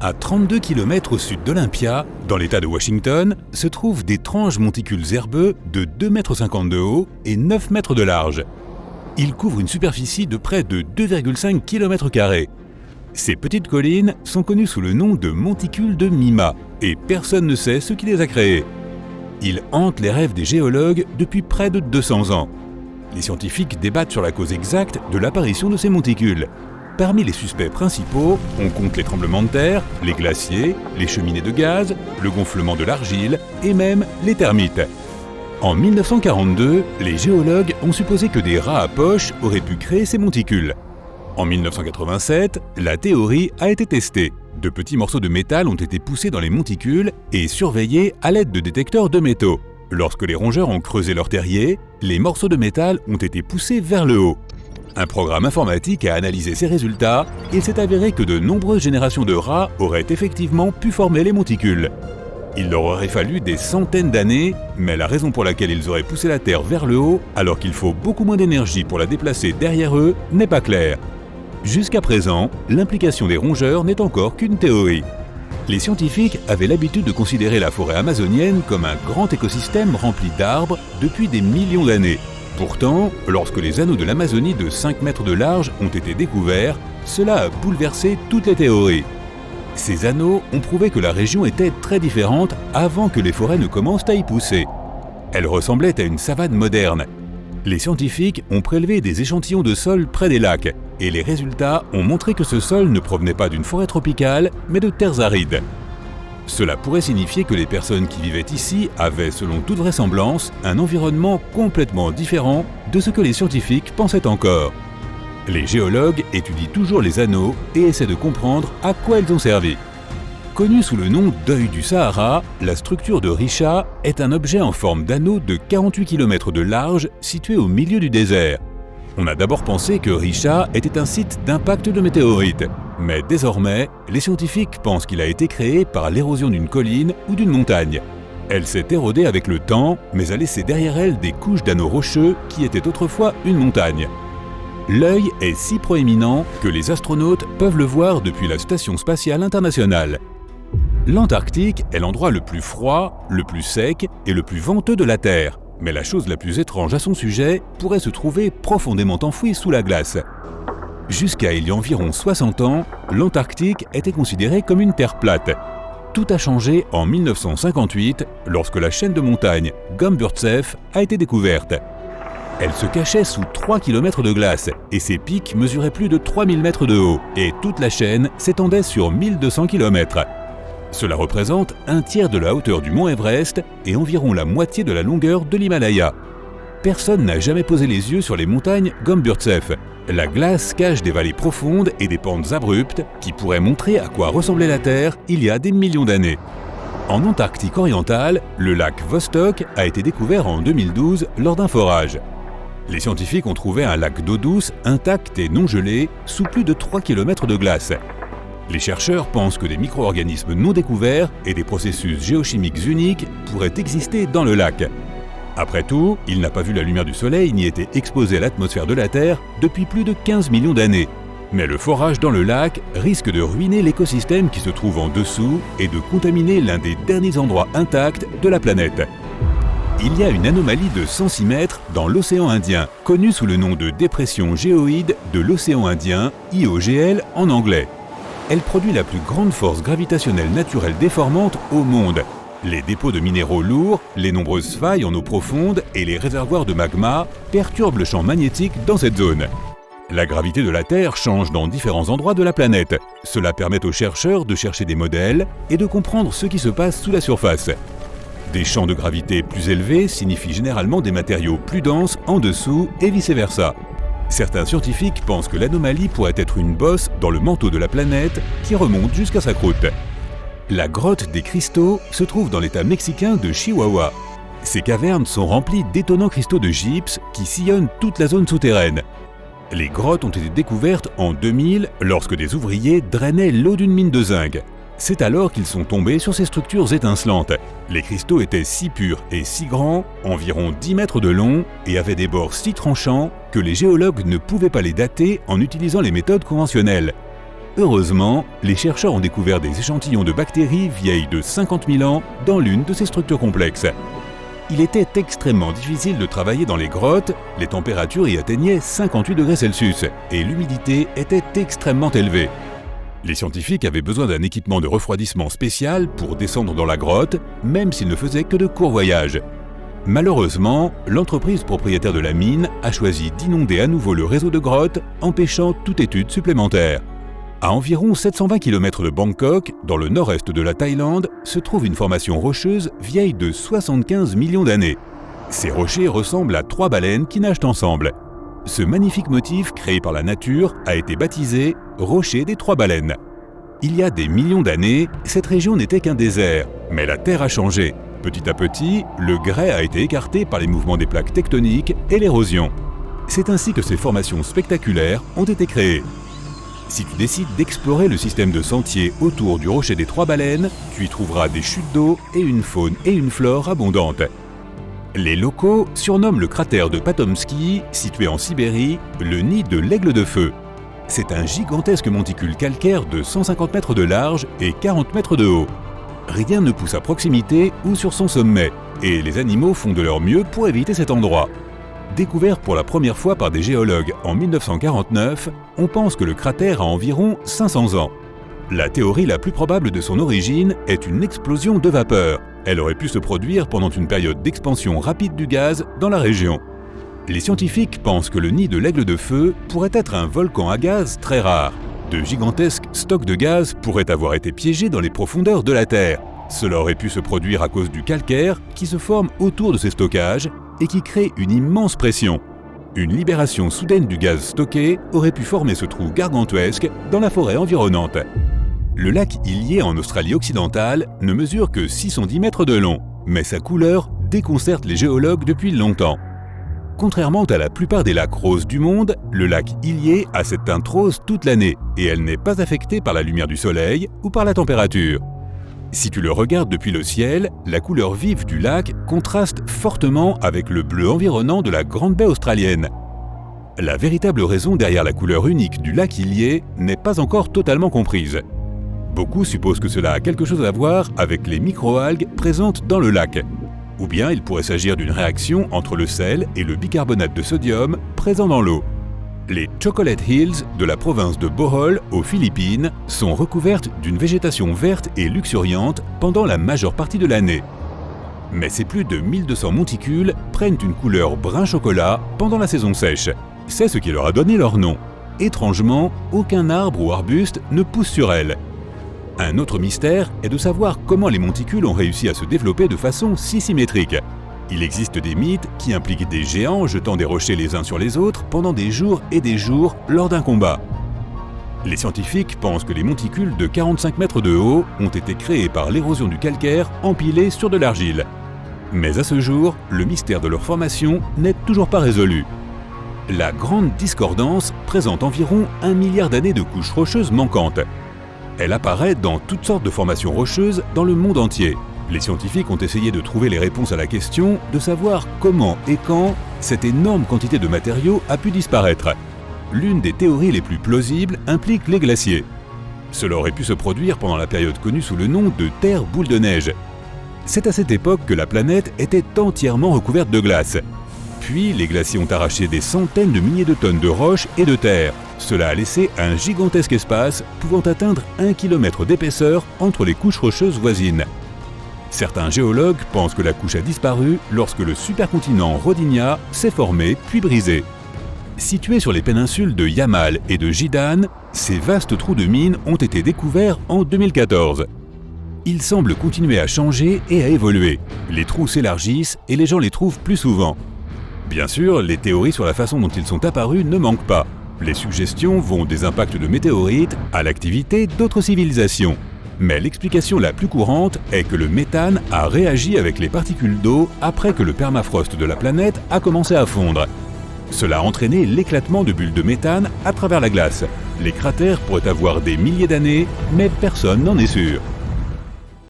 À 32 km au sud d'Olympia, dans l'État de Washington, se trouvent d'étranges monticules herbeux de 2,50 m de haut et 9 mètres de large. Ils couvrent une superficie de près de 2,5 km². Ces petites collines sont connues sous le nom de monticules de Mima, et personne ne sait ce qui les a créés. Ils hantent les rêves des géologues depuis près de 200 ans. Les scientifiques débattent sur la cause exacte de l'apparition de ces monticules. Parmi les suspects principaux, on compte les tremblements de terre, les glaciers, les cheminées de gaz, le gonflement de l'argile et même les termites. En 1942, les géologues ont supposé que des rats à poche auraient pu créer ces monticules. En 1987, la théorie a été testée. De petits morceaux de métal ont été poussés dans les monticules et surveillés à l'aide de détecteurs de métaux. Lorsque les rongeurs ont creusé leur terrier, les morceaux de métal ont été poussés vers le haut. Un programme informatique a analysé ces résultats et il s'est avéré que de nombreuses générations de rats auraient effectivement pu former les monticules. Il leur aurait fallu des centaines d'années, mais la raison pour laquelle ils auraient poussé la Terre vers le haut, alors qu'il faut beaucoup moins d'énergie pour la déplacer derrière eux, n'est pas claire. Jusqu'à présent, l'implication des rongeurs n'est encore qu'une théorie. Les scientifiques avaient l'habitude de considérer la forêt amazonienne comme un grand écosystème rempli d'arbres depuis des millions d'années. Pourtant, lorsque les anneaux de l'Amazonie de 5 mètres de large ont été découverts, cela a bouleversé toutes les théories. Ces anneaux ont prouvé que la région était très différente avant que les forêts ne commencent à y pousser. Elle ressemblait à une savane moderne. Les scientifiques ont prélevé des échantillons de sol près des lacs, et les résultats ont montré que ce sol ne provenait pas d'une forêt tropicale, mais de terres arides. Cela pourrait signifier que les personnes qui vivaient ici avaient, selon toute vraisemblance, un environnement complètement différent de ce que les scientifiques pensaient encore. Les géologues étudient toujours les anneaux et essaient de comprendre à quoi ils ont servi. Connue sous le nom d'œil du Sahara, la structure de Risha est un objet en forme d'anneau de 48 km de large situé au milieu du désert. On a d'abord pensé que Risha était un site d'impact de météorites, mais désormais, les scientifiques pensent qu'il a été créé par l'érosion d'une colline ou d'une montagne. Elle s'est érodée avec le temps, mais a laissé derrière elle des couches d'anneaux rocheux qui étaient autrefois une montagne. L'œil est si proéminent que les astronautes peuvent le voir depuis la Station spatiale internationale. L'Antarctique est l'endroit le plus froid, le plus sec et le plus venteux de la Terre. Mais la chose la plus étrange à son sujet pourrait se trouver profondément enfouie sous la glace. Jusqu'à il y a environ 60 ans, l'Antarctique était considérée comme une terre plate. Tout a changé en 1958, lorsque la chaîne de montagnes Gomburtsev a été découverte. Elle se cachait sous 3 km de glace et ses pics mesuraient plus de 3000 mètres de haut et toute la chaîne s'étendait sur 1200 km. Cela représente un tiers de la hauteur du mont Everest et environ la moitié de la longueur de l'Himalaya. Personne n'a jamais posé les yeux sur les montagnes Gomburtsev. La glace cache des vallées profondes et des pentes abruptes qui pourraient montrer à quoi ressemblait la Terre il y a des millions d'années. En Antarctique orientale, le lac Vostok a été découvert en 2012 lors d'un forage. Les scientifiques ont trouvé un lac d'eau douce intact et non gelé sous plus de 3 km de glace. Les chercheurs pensent que des micro-organismes non découverts et des processus géochimiques uniques pourraient exister dans le lac. Après tout, il n'a pas vu la lumière du soleil ni été exposé à l'atmosphère de la Terre depuis plus de 15 millions d'années. Mais le forage dans le lac risque de ruiner l'écosystème qui se trouve en dessous et de contaminer l'un des derniers endroits intacts de la planète. Il y a une anomalie de 106 mètres dans l'océan Indien, connue sous le nom de dépression géoïde de l'océan Indien, IOGL en anglais. Elle produit la plus grande force gravitationnelle naturelle déformante au monde. Les dépôts de minéraux lourds, les nombreuses failles en eau profonde et les réservoirs de magma perturbent le champ magnétique dans cette zone. La gravité de la Terre change dans différents endroits de la planète. Cela permet aux chercheurs de chercher des modèles et de comprendre ce qui se passe sous la surface. Des champs de gravité plus élevés signifient généralement des matériaux plus denses en dessous et vice-versa. Certains scientifiques pensent que l'anomalie pourrait être une bosse dans le manteau de la planète qui remonte jusqu'à sa croûte. La grotte des cristaux se trouve dans l'état mexicain de Chihuahua. Ces cavernes sont remplies d'étonnants cristaux de gypse qui sillonnent toute la zone souterraine. Les grottes ont été découvertes en 2000 lorsque des ouvriers drainaient l'eau d'une mine de zinc. C'est alors qu'ils sont tombés sur ces structures étincelantes. Les cristaux étaient si purs et si grands, environ 10 mètres de long, et avaient des bords si tranchants que les géologues ne pouvaient pas les dater en utilisant les méthodes conventionnelles. Heureusement, les chercheurs ont découvert des échantillons de bactéries vieilles de 50 000 ans dans l'une de ces structures complexes. Il était extrêmement difficile de travailler dans les grottes, les températures y atteignaient 58 degrés Celsius et l'humidité était extrêmement élevée. Les scientifiques avaient besoin d'un équipement de refroidissement spécial pour descendre dans la grotte, même s'ils ne faisaient que de courts voyages. Malheureusement, l'entreprise propriétaire de la mine a choisi d'inonder à nouveau le réseau de grottes, empêchant toute étude supplémentaire. À environ 720 km de Bangkok, dans le nord-est de la Thaïlande, se trouve une formation rocheuse vieille de 75 millions d'années. Ces rochers ressemblent à 3 baleines qui nagent ensemble. Ce magnifique motif créé par la nature a été baptisé « Rocher des 3 baleines ». Il y a des millions d'années, cette région n'était qu'un désert, mais la Terre a changé. Petit à petit, le grès a été écarté par les mouvements des plaques tectoniques et l'érosion. C'est ainsi que ces formations spectaculaires ont été créées. Si tu décides d'explorer le système de sentiers autour du rocher des 3 baleines, tu y trouveras des chutes d'eau et une faune et une flore abondantes. Les locaux surnomment le cratère de Patomsky, situé en Sibérie, le nid de l'aigle de feu. C'est un gigantesque monticule calcaire de 150 mètres de large et 40 mètres de haut. Rien ne pousse à proximité ou sur son sommet, et les animaux font de leur mieux pour éviter cet endroit. Découvert pour la première fois par des géologues en 1949, on pense que le cratère a environ 500 ans. La théorie la plus probable de son origine est une explosion de vapeur. Elle aurait pu se produire pendant une période d'expansion rapide du gaz dans la région. Les scientifiques pensent que le nid de l'aigle de feu pourrait être un volcan à gaz très rare. De gigantesques stocks de gaz pourraient avoir été piégés dans les profondeurs de la Terre. Cela aurait pu se produire à cause du calcaire qui se forme autour de ces stockages et qui crée une immense pression. Une libération soudaine du gaz stocké aurait pu former ce trou gargantuesque dans la forêt environnante. Le lac Illier en Australie occidentale ne mesure que 610 mètres de long, mais sa couleur déconcerte les géologues depuis longtemps. Contrairement à la plupart des lacs roses du monde, le lac Illier a cette teinte rose toute l'année et elle n'est pas affectée par la lumière du soleil ou par la température. Si tu le regardes depuis le ciel, la couleur vive du lac contraste fortement avec le bleu environnant de la Grande Baie australienne. La véritable raison derrière la couleur unique du lac Illier n'est pas encore totalement comprise. Beaucoup supposent que cela a quelque chose à voir avec les microalgues présentes dans le lac. Ou bien il pourrait s'agir d'une réaction entre le sel et le bicarbonate de sodium présent dans l'eau. Les Chocolate Hills de la province de Bohol, aux Philippines, sont recouvertes d'une végétation verte et luxuriante pendant la majeure partie de l'année. Mais ces plus de 1200 monticules prennent une couleur brun chocolat pendant la saison sèche. C'est ce qui leur a donné leur nom. Étrangement, aucun arbre ou arbuste ne pousse sur elles. Un autre mystère est de savoir comment les monticules ont réussi à se développer de façon si symétrique. Il existe des mythes qui impliquent des géants jetant des rochers les uns sur les autres pendant des jours et des jours lors d'un combat. Les scientifiques pensent que les monticules de 45 mètres de haut ont été créés par l'érosion du calcaire empilé sur de l'argile. Mais à ce jour, le mystère de leur formation n'est toujours pas résolu. La Grande Discordance présente environ 1 milliard d'années de couches rocheuses manquantes. Elle apparaît dans toutes sortes de formations rocheuses dans le monde entier. Les scientifiques ont essayé de trouver les réponses à la question de savoir comment et quand cette énorme quantité de matériaux a pu disparaître. L'une des théories les plus plausibles implique les glaciers. Cela aurait pu se produire pendant la période connue sous le nom de Terre boule de neige. C'est à cette époque que la planète était entièrement recouverte de glace. Puis les glaciers ont arraché des centaines de milliers de tonnes de roches et de terre. Cela a laissé un gigantesque espace pouvant atteindre 1 km d'épaisseur entre les couches rocheuses voisines. Certains géologues pensent que la couche a disparu lorsque le supercontinent Rodinia s'est formé puis brisé. Situés sur les péninsules de Yamal et de Jidan, ces vastes trous de mines ont été découverts en 2014. Ils semblent continuer à changer et à évoluer. Les trous s'élargissent et les gens les trouvent plus souvent. Bien sûr, les théories sur la façon dont ils sont apparus ne manquent pas. Les suggestions vont des impacts de météorites à l'activité d'autres civilisations. Mais l'explication la plus courante est que le méthane a réagi avec les particules d'eau après que le permafrost de la planète a commencé à fondre. Cela a entraîné l'éclatement de bulles de méthane à travers la glace. Les cratères pourraient avoir des milliers d'années, mais personne n'en est sûr.